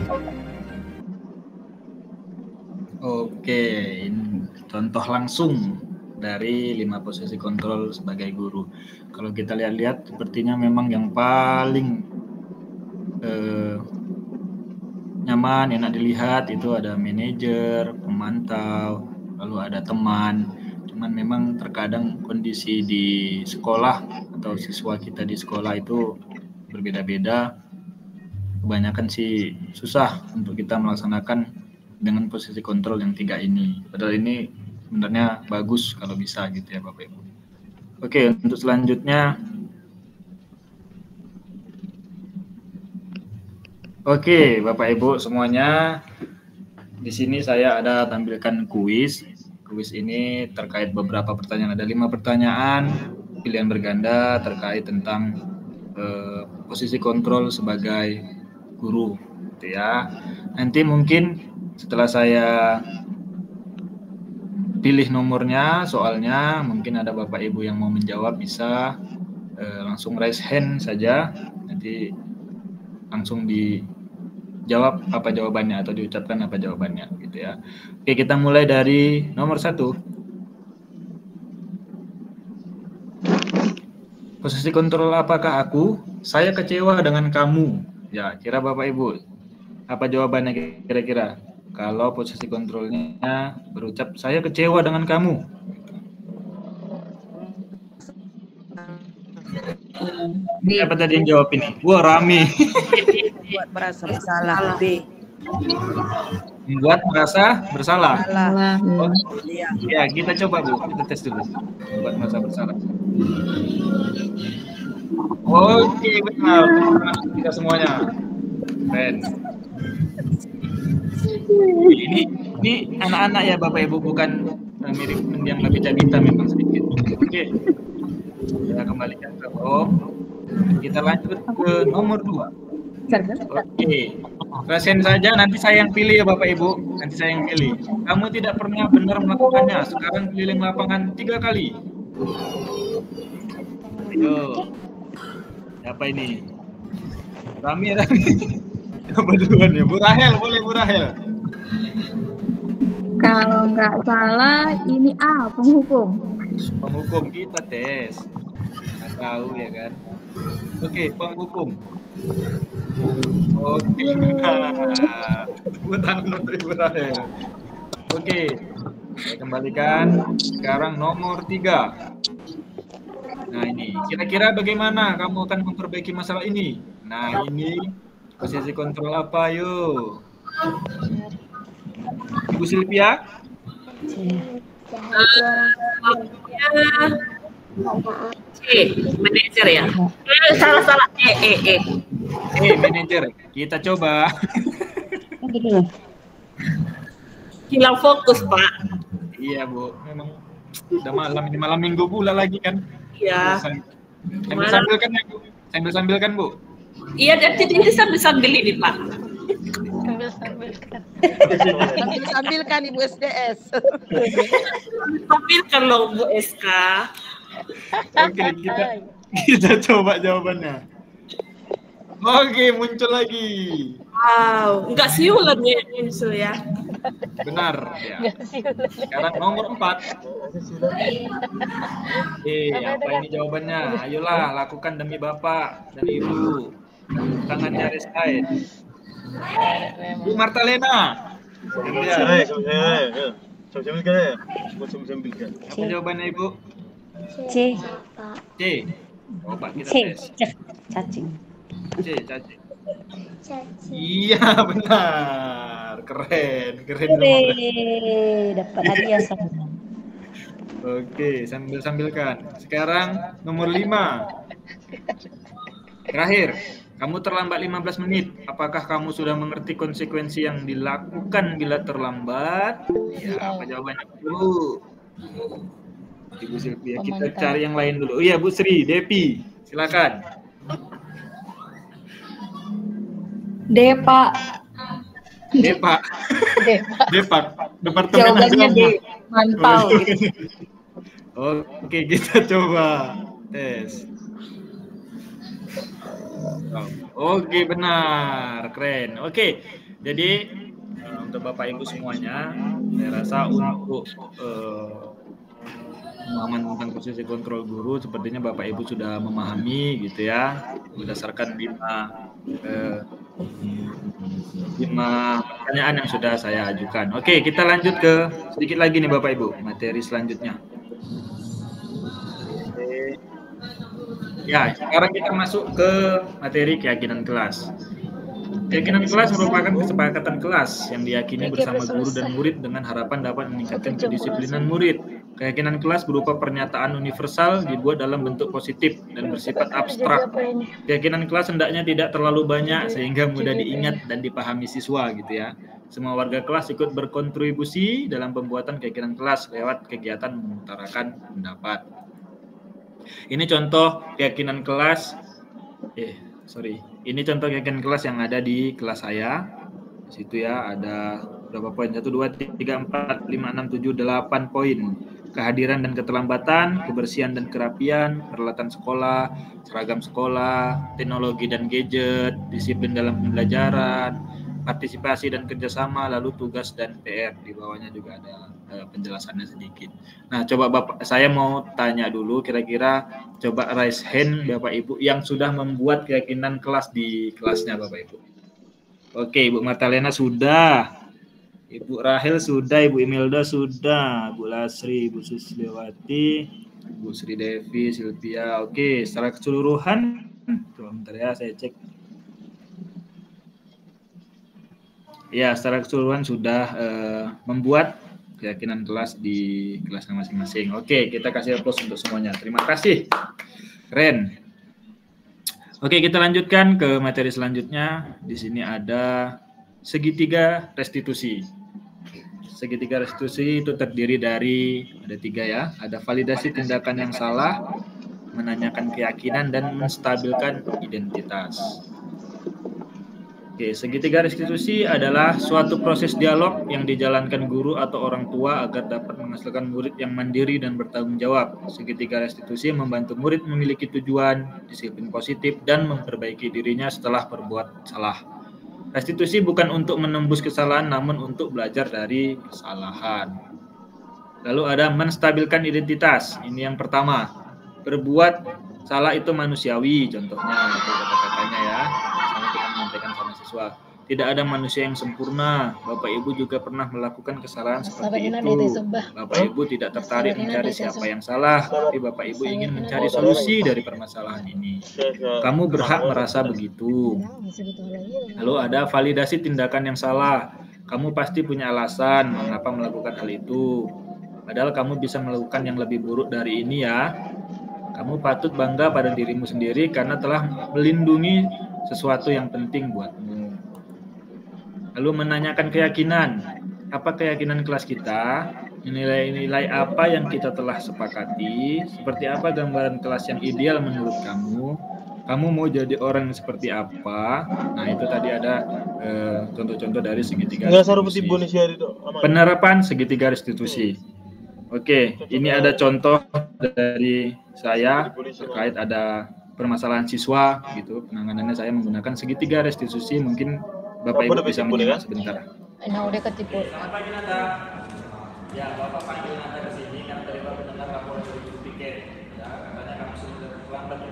Oke, ini contoh langsung dari 5 posisi kontrol sebagai guru. Kalau kita lihat-lihat sepertinya memang yang paling nyaman, enak dilihat itu ada manajer, pemantau, lalu ada teman. Cuman memang terkadang kondisi di sekolah atau siswa kita di sekolah itu berbeda-beda. Kebanyakan sih susah untuk kita melaksanakan dengan posisi kontrol yang 3 ini. Padahal ini sebenarnya bagus kalau bisa gitu ya Bapak Ibu. Oke, untuk selanjutnya. Oke, Bapak Ibu semuanya. Di sini saya ada tampilkan kuis. Kuis ini terkait beberapa pertanyaan. Ada 5 pertanyaan pilihan berganda terkait tentang posisi kontrol sebagai guru, gitu ya. Nanti mungkin setelah saya pilih nomornya, soalnya mungkin ada Bapak Ibu yang mau menjawab bisa langsung raise hand saja. Nanti langsung dijawab apa jawabannya atau diucapkan apa jawabannya gitu ya. Oke, kita mulai dari nomor 1. Posisi kontrol apakah aku? Saya kecewa dengan kamu. Ya, kira Bapak Ibu apa jawabannya kira-kira? Kalau posisi kontrolnya berucap saya kecewa dengan kamu. Siapa tadi yang jawab ini? Wah, rame. Buat merasa bersalah. B. Membuat merasa bersalah. Salah. Oh, ya, kita coba Bu, kita tes dulu. Membuat merasa bersalah. Oke, benar. Kita semuanya. Keren. Ini anak-anak ya Bapak Ibu, bukan mirip mendiang Nabita memang sedikit. Oke. Kita kembalikan ke Om. Kita lanjut ke nomor 2. Oke. Present saja, nanti saya yang pilih ya Bapak Ibu. Nanti saya yang pilih. Kamu tidak pernah benar melakukannya. Sekarang keliling lapangan 3 kali. Ayo. Siapa ini? Rami. Apa duluan ya? Bu Rahel, boleh Bu Rahel. Kalau nggak salah, ini A, penghukum. Penghukum kita tes. Nggak tahu ya kan? Oke, penghukum. Oke, tepuk tangan untuk Ibu Rahel. Oke, saya kembalikan. Sekarang nomor 3. Nah ini, kira-kira bagaimana kamu akan memperbaiki masalah ini? Nah ini, posisi kontrol apa yuk? Ibu Sylvia? Manajer ya? Salah. Manajer. Kita coba. Hilang fokus, Pak. Iya, Bu. Memang udah malam, ini malam minggu pula lagi kan? Iya. Sambil-sambil kan ya, Bu? Sambil-sambil kan, Bu? Iya, dan ini sambil-sambil ini, Pak. Sambil-sambilkan Ibu SDS. Sambilkan loh Bu SK. Oke, kita coba jawabannya. Oke, muncul lagi. Wow, enggak siulan ya muncul ya. Benar ya. Sekarang nomor 4. Apa ini jawabannya? Ayolah, lakukan demi Bapak dan Ibu. Tangannya resign. Bu Martalena. Apa jawabannya Ibu? C. Coba kita tes. Cacing. Cacing. Iya benar, keren. Dapat hadiah sama. Oke, sambil-sambilkan. Sekarang nomor 5. Terakhir, kamu terlambat 15 menit. Apakah kamu sudah mengerti konsekuensi yang dilakukan bila terlambat? Ya, apa jawabannya dulu? Ibu Sylvia, kita cari yang lain dulu. Oh iya, Bu Sri, Depi, silakan. D, Pak. Depak. Departemen Jawabannya D. Agama. Mantau. Oke, kita coba tes. Oke, benar, keren. Oke, jadi untuk Bapak Ibu semuanya, saya rasa untuk pemahaman tentang posisi kontrol guru, sepertinya Bapak Ibu sudah memahami gitu ya, berdasarkan 5 pertanyaan yang sudah saya ajukan. Oke, kita lanjut ke sedikit lagi nih Bapak Ibu, materi selanjutnya. Ya, sekarang kita masuk ke materi keyakinan kelas. Keyakinan kelas merupakan kesepakatan kelas yang diyakini bersama guru dan murid dengan harapan dapat meningkatkan kedisiplinan murid. Keyakinan kelas berupa pernyataan universal dibuat dalam bentuk positif dan bersifat abstrak. Keyakinan kelas hendaknya tidak terlalu banyak sehingga mudah diingat dan dipahami siswa gitu ya. Semua warga kelas ikut berkontribusi dalam pembuatan keyakinan kelas lewat kegiatan mengutarakan pendapat. Ini contoh keyakinan kelas. Ini contoh keyakinan kelas yang ada di kelas saya. Di situ ya ada berapa poin? 1, 2, 3, 4, 5, 6, 7, 8 poin. Kehadiran dan keterlambatan, kebersihan dan kerapian, peralatan sekolah, seragam sekolah, teknologi dan gadget, disiplin dalam pembelajaran, partisipasi dan kerjasama, lalu tugas dan PR. Di bawahnya juga ada penjelasannya sedikit. Nah, coba Bapak, saya mau tanya dulu, kira-kira coba raise hand Bapak Ibu yang sudah membuat keyakinan kelas di kelasnya Bapak Ibu. Oke, Ibu Martalena sudah, Ibu Rahel sudah, Ibu Imelda sudah, Bu Lasri, Bu Suslewati, Bu Sri Devi, Sylvia. Oke, secara keseluruhan, coba bentar ya, saya cek. Ya, secara keseluruhan sudah membuat keyakinan kelas di kelasnya masing-masing. Oke, kita kasih aplaus untuk semuanya. Terima kasih. Keren. Oke, kita lanjutkan ke materi selanjutnya. Di sini ada segitiga restitusi. Segitiga restitusi itu terdiri dari ada 3 ya. Ada validasi tindakan yang salah, menanyakan keyakinan, dan menstabilkan identitas. Oke, segitiga restitusi adalah suatu proses dialog yang dijalankan guru atau orang tua agar dapat menghasilkan murid yang mandiri dan bertanggung jawab. Segitiga restitusi membantu murid memiliki tujuan, disiplin positif, dan memperbaiki dirinya setelah berbuat salah. Restitusi bukan untuk menembus kesalahan, namun untuk belajar dari kesalahan. Lalu ada menstabilkan identitas. Ini yang pertama. Berbuat salah itu manusiawi, contohnya itu kata-katanya ya. Misalnya kita menyampaikan sama siswa, tidak ada manusia yang sempurna. Bapak Ibu juga pernah melakukan kesalahan seperti itu. Bapak Ibu tidak tertarik mencari siapa yang salah, tapi Bapak Ibu ingin mencari solusi dari permasalahan ini. Kamu berhak merasa begitu. Lalu ada validasi tindakan yang salah. Kamu pasti punya alasan mengapa melakukan hal itu. Padahal kamu bisa melakukan yang lebih buruk dari ini ya. Kamu patut bangga pada dirimu sendiri karena telah melindungi sesuatu yang penting buatmu. Lalu menanyakan keyakinan. Apa keyakinan kelas kita? Nilai-nilai apa yang kita telah sepakati? Seperti apa gambaran kelas yang ideal menurut kamu? Kamu mau jadi orang seperti apa? Nah, itu tadi ada contoh-contoh dari segitiga restitusi. Penerapan segitiga restitusi. Oke, ini ada contoh dari saya terkait ada permasalahan siswa gitu. Penanganannya saya menggunakan segitiga restitusi. Mungkin Bapak Ibu bisa menyimak sebentar. Nah, udah ketipu. Ya, Bapak panggil Nata ke sini karena tadi Bapak dengar laporan dari guru piket. Ya, katanya kamu sudah terlambat ya.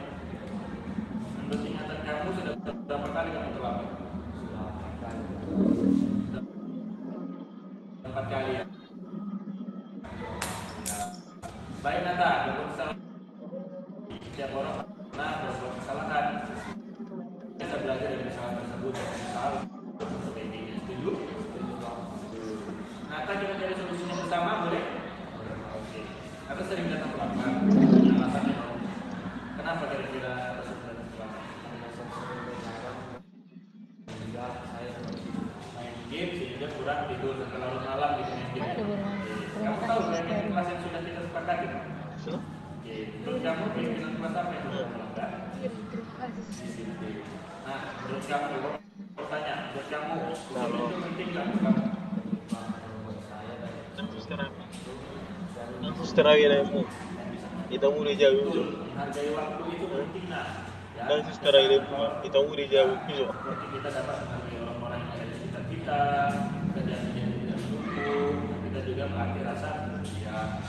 Menurut ingatan kamu sudah berapa kali kamu terlambat? 4 kali ya. Baik Nata, berbuat kesalahan. Setiap orang pernah berbuat kesalahan. Kita belajar dari kesalahan tersebut. Misal, seperti ini. Setuju? Nata, kita cari solusinya bersama, boleh? Oke. Aku sering datang terlambat. Alasannya kenapa kira-kira tersebut datang terlambat? Saya main game sehingga kurang tidur terlalu malam di main game. Kamu tahu keyakinan kelas yang sudah kita sepakati? Oke, menurut kamu keyakinan kelas apa yang sudah melanggar? Nah, menurut kamu, pertanyaan, menurut kamu, itu penting nggak menurut kamu? Terawih ilmu, kita mulai jauh. Menghargai waktu itu penting nah. Dan terawih ilmu, kita mulai jauh juga. Seperti kita dapat menghargai orang-orang yang ada di sekitar kita, kerjaan yang tidak mendukung, kita juga mengerti rasa ya.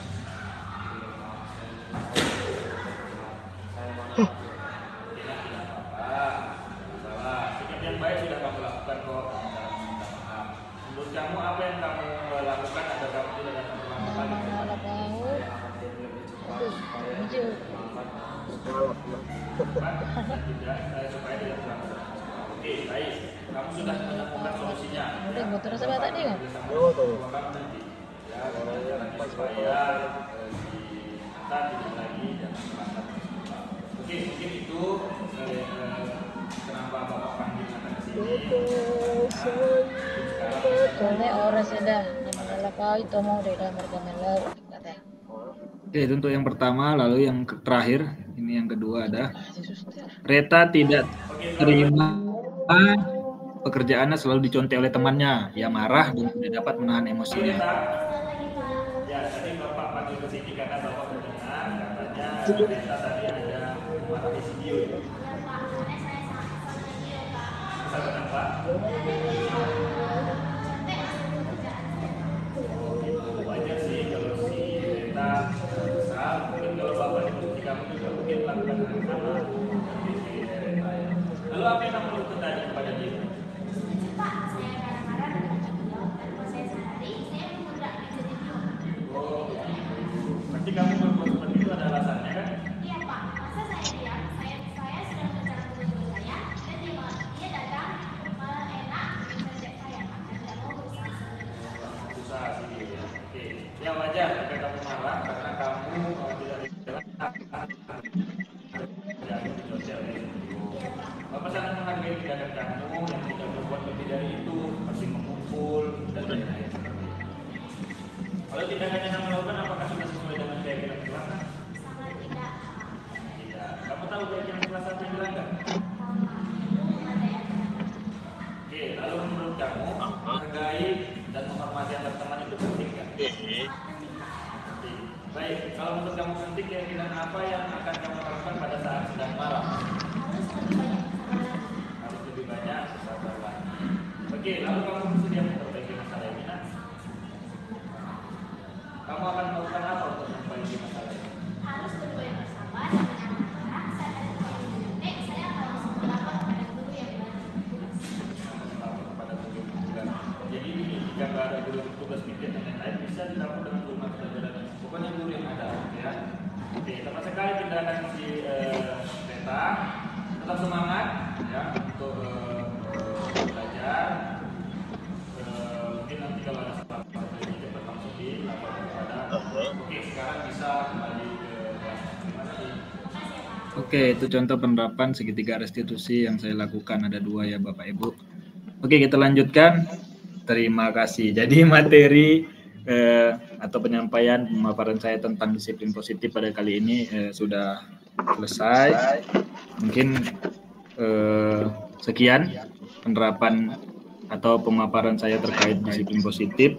Tidak apa-apa, masalah. Sikap yang baik sudah kamu lakukan kok. Minta maaf. Menurut kamu apa yang kamu lakukan agar kamu tidak datang terlambat lagi? Supaya tidak terlambat. Oke, baik. Kamu sudah menemukan solusinya. Udah, motor sama tadi kan? Supaya kita tidak lagi jangan terlambat. Oke, mungkin itu kenapa Bapak panggil Nata ke sini. Soalnya orang sudah namanya kau itu mau dari mereka melau kata. Oke, itu untuk yang pertama, lalu yang terakhir, ini yang kedua ada Reta tidak terima pekerjaannya selalu dicontek oleh temannya. Ia marah dan tidak dapat menahan emosinya. Ya, tadi Bapak panggil ke sini karena Bapak mendengar katanya Reta tadi ada memarahi video. Kenapa? Wajar sih kalau si Reta kesal. Mungkin kalau Bapak di kamu juga mungkin lakukan hal yang sama. Lalu apa yang kamu lakukan tadi kepada dia? Pak, saya kadang-kadang saya sehari, saya mengundang video. Oh, berarti kamu berbuat seperti itu ada alasannya kan? Iya Pak, masa saya diam, saya sudah bicara dengan guru saya, dan dia datang malah enak mengajak saya, Pak, saya tidak mau berusaha. Berusaha sih, ya. Oke, ya wajar jika kamu marah karena kamu tidak dari itu seperti mengumpul dan lain-lain. Kalau tindakan yang kamu lakukan apakah sudah sesuai dengan keyakinan kelas? Tidak. Kamu tahu keyakinan kelas apa yang dilanggar? Oke, lalu menurut kamu menghargai dan menghormati antar teman itu penting nggak? Baik, kalau menurut kamu penting, keyakinan apa yang akan kamu lakukan pada saat sedang marah? Harus lebih banyak bersabar lagi. Oke, lalu kamu bersedia memperbaiki masalah ini? Nah, kamu akan melakukan apa untuk memperbaiki masalah ini? Harus berdua yang bersabar dan dengan anak-anak. Saya akan langsung pendek, saya akan langsung melapor kepada guru yang Jadi ini jika nggak ada guru tugas pikir dan lain-lain bisa dilakukan dengan rumah pelajaran. Pokoknya guru yang ada, ya. Oke, tepat sekali tindakan si Beta. Tetap semangat, ya, untuk belajar. Mungkin nanti kalau ada sesuatu ini cepat langsung dilaporkan kepada. Oke, sekarang bisa kembali ke kelas. Terima kasih. Oke, itu contoh penerapan segitiga restitusi yang saya lakukan. Ada 2 ya Bapak Ibu. Oke, kita lanjutkan. Terima kasih. Jadi materi atau penyampaian pemaparan saya tentang disiplin positif pada kali ini sudah selesai. Mungkin sekian penerapan atau pemaparan saya terkait disiplin positif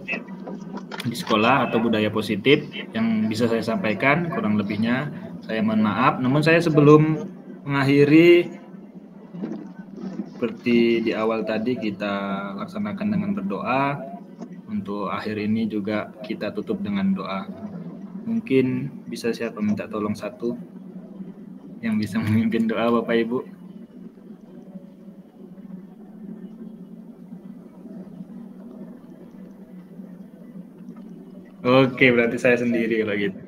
di sekolah atau budaya positif yang bisa saya sampaikan. Kurang lebihnya saya mohon maaf. Namun saya sebelum mengakhiri, seperti di awal tadi kita laksanakan dengan berdoa. Untuk akhir ini juga kita tutup dengan doa. Mungkin bisa siapa minta tolong satu yang bisa memimpin doa Bapak Ibu? Oke, berarti saya sendiri kalau gitu.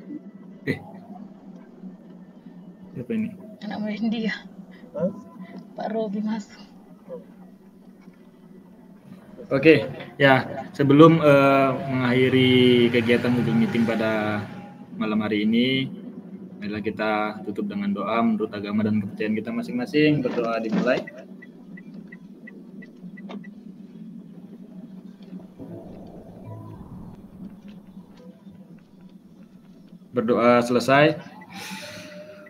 Siapa ini? Anak murid dia. Pak Robi masuk. Oke, ya sebelum mengakhiri kegiatan Google Meeting pada malam hari ini, marilah kita tutup dengan doa menurut agama dan kepercayaan kita masing-masing. Berdoa dimulai. Berdoa selesai.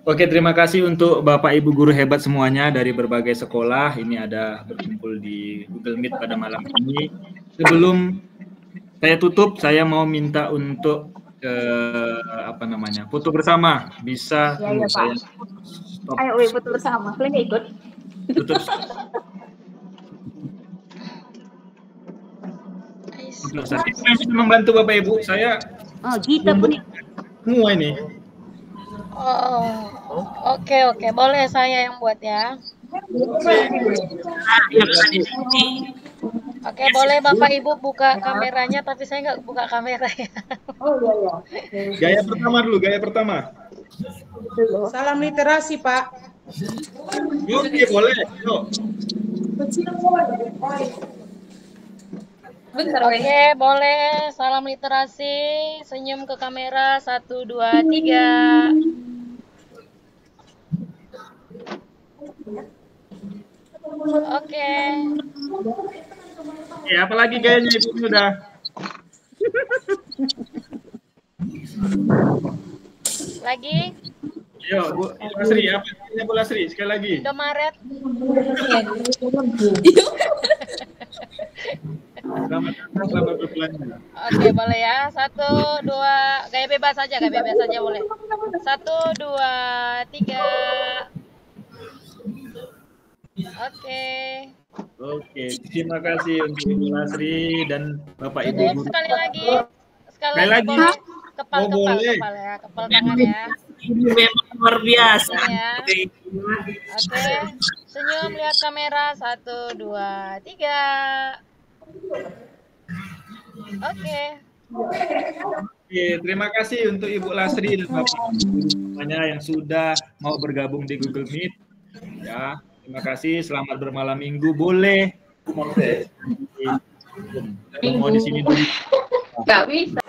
Oke, terima kasih untuk Bapak Ibu guru hebat semuanya dari berbagai sekolah. Ini ada berkumpul di Google Meet pada malam ini. Sebelum saya tutup, saya mau minta untuk foto bersama. Bisa Ya, saya Pak. Ayo, foto bersama. Kalian nggak ikut? tutup. Saya bisa membantu Bapak Ibu. Saya Gita pun semua ini. Oke, boleh saya yang buat ya. Oke, boleh Bapak Ibu buka kameranya, tapi saya nggak buka kamera ya. Gaya pertama dulu, gaya pertama. Salam literasi, Pak. Oke, boleh. Yuk. Oke, boleh. Salam literasi. Senyum ke kamera. 1, 2, 3. Oke. Ya, apalagi gayanya Ibu sudah. Lagi? Yo, Bu Lasri, apa namanya Bu Lasri? Sekali lagi. Indomaret. Selamat berbelanja. Oke, boleh ya. 1, 2, gaya bebas saja boleh. 1, 2, 3. Oke, terima kasih untuk Ibu Lasri dan Bapak Ibu guru. Sekali lagi boleh. Kepal ya, kepal tangan ya. Ini memang luar biasa. Ya. Oke, senyum lihat kamera. 1, 2, 3. Oke, terima kasih untuk Ibu Lasri dan Bapak Ibu semuanya yang sudah mau bergabung di Google Meet. Ya, terima kasih. Selamat bermalam minggu. Boleh. Mau di sini dulu. Nggak bisa.